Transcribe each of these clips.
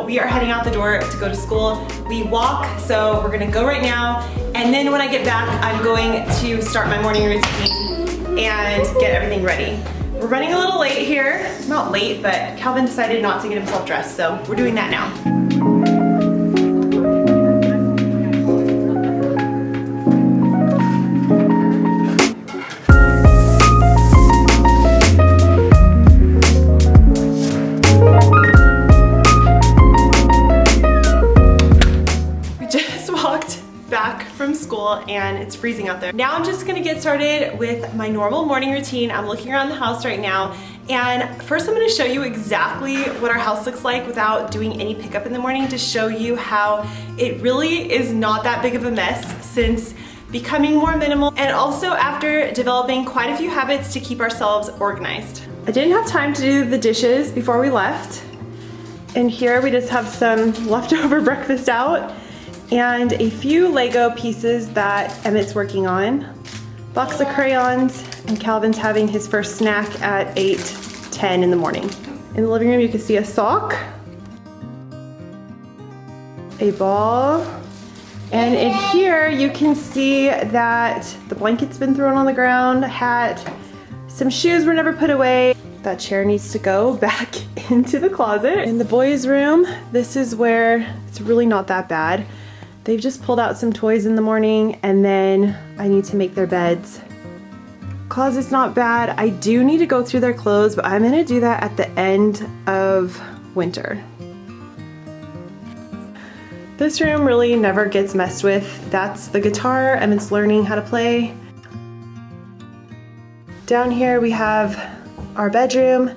we are heading out the door to go to school. We walk, so we're gonna go right now. And then when I get back, I'm going to start my morning routine and get everything ready. We're running a little late here. Not late, but Calvin decided not to get himself dressed, so we're doing that now. From school and it's freezing out there. Now I'm just gonna get started with my normal morning routine. I'm looking around the house right now, and first I'm gonna show you exactly what our house looks like without doing any pickup in the morning, to show you how it really is not that big of a mess since becoming more minimal, and also after developing quite a few habits to keep ourselves organized. I didn't have time to do the dishes before we left, and here we just have some leftover breakfast out and a few Lego pieces that Emmett's working on, box of crayons, and Calvin's having his first snack at 8:10 in the morning. In the living room you can see a sock, a ball, and in here you can see that the blanket's been thrown on the ground, hat, some shoes were never put away. That chair needs to go back into the closet. In the boys' room, this is where it's really not that bad. They've just pulled out some toys in the morning, and then I need to make their beds. Closet's not bad. I do need to go through their clothes, but I'm gonna do that at the end of winter. This room really never gets messed with. That's the guitar Emmett's learning how to play. Down here we have our bedroom,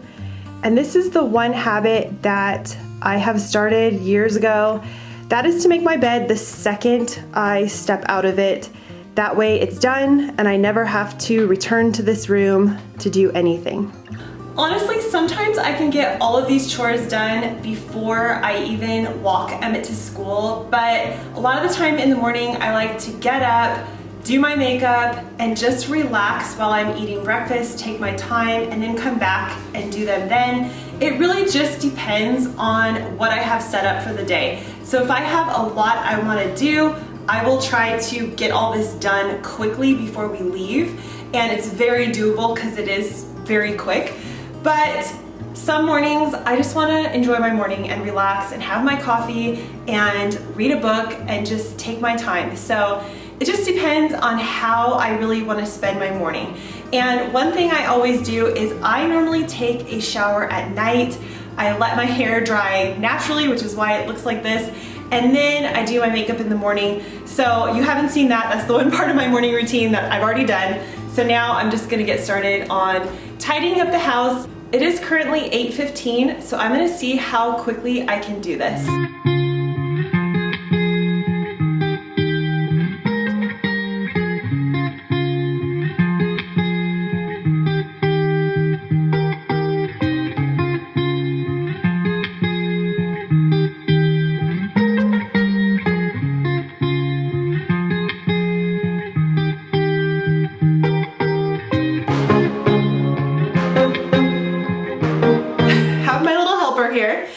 and this is the one habit that I have started years ago. That is to make my bed the second I step out of it. That way it's done and I never have to return to this room to do anything. Honestly, sometimes I can get all of these chores done before I even walk Emmett to school, but a lot of the time in the morning I like to get up, do my makeup, and just relax while I'm eating breakfast, take my time, and then come back and do them then. It really just depends on what I have set up for the day. So if I have a lot I want to do, I will try to get all this done quickly before we leave, and it's very doable because it is very quick. But some mornings I just want to enjoy my morning and relax and have my coffee and read a book and just take my time. So it just depends on how I really want to spend my morning. And one thing I always do is I normally take a shower at night. I let my hair dry naturally, which is why it looks like this, and then I do my makeup in the morning. So you haven't seen that. That's the one part of my morning routine that I've already done. So now I'm just gonna get started on tidying up the house. It is currently 8:15, so I'm gonna see how quickly I can do this. Here.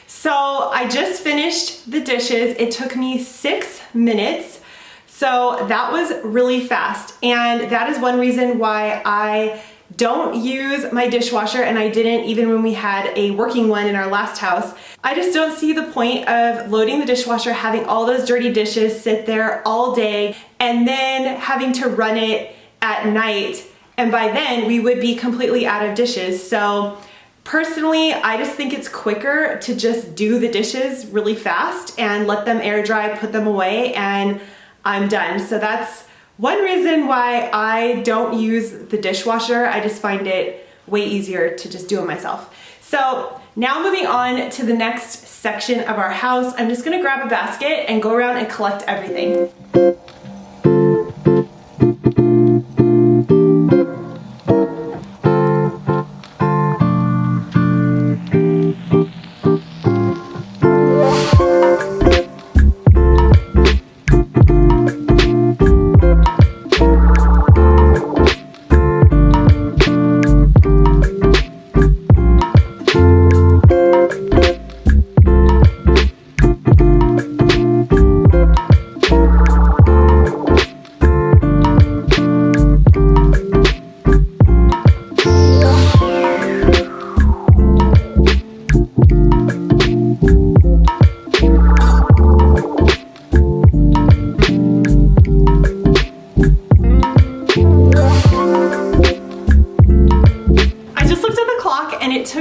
So I just finished the dishes. It took me 6 minutes. So that was really fast. And that is one reason why I don't use my dishwasher, and I didn't even when we had a working one in our last house. I just don't see the point of loading the dishwasher, having all those dirty dishes sit there all day, and then having to run it at night. And by then we would be completely out of dishes. So personally, I just think it's quicker to just do the dishes really fast and let them air dry, put them away, and I'm done. So that's one reason why I don't use the dishwasher. I just find it way easier to just do it myself. So now moving on to the next section of our house, I'm just gonna grab a basket and go around and collect everything.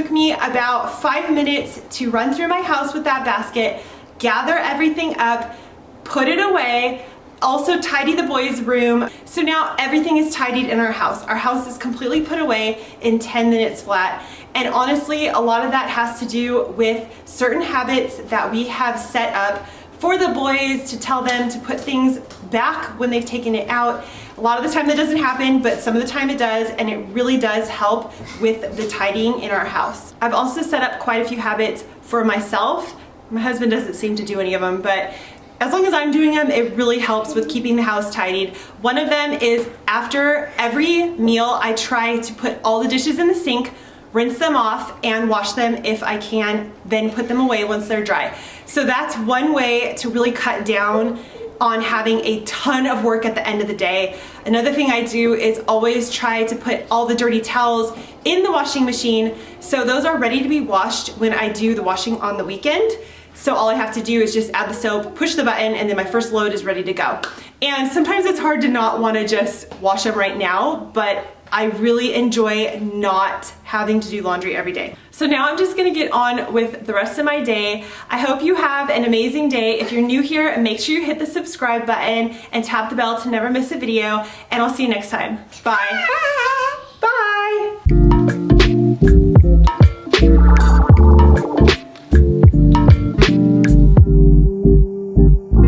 took me about 5 minutes to run through my house with that basket, gather everything up, put it away, also tidy the boys' room. So now everything is tidied in our house. Our house is completely put away in 10 minutes flat. And honestly, a lot of that has to do with certain habits that we have set up for the boys, to tell them to put things back when they've taken it out. A lot of the time that doesn't happen, but some of the time it does, and it really does help with the tidying in our house. I've also set up quite a few habits for myself. My husband doesn't seem to do any of them, but as long as I'm doing them, it really helps with keeping the house tidied. One of them is after every meal, I try to put all the dishes in the sink, rinse them off, and wash them if I can, then put them away once they're dry. So that's one way to really cut down on having a ton of work at the end of the day. Another thing I do is always try to put all the dirty towels in the washing machine, so those are ready to be washed when I do the washing on the weekend. So all I have to do is just add the soap, push the button, and then my first load is ready to go. And sometimes it's hard to not want to just wash them right now, but I really enjoy not having to do laundry every day. So now I'm just gonna get on with the rest of my day. I hope you have an amazing day. If you're new here, make sure you hit the subscribe button and tap the bell to never miss a video, and I'll see you next time. Bye.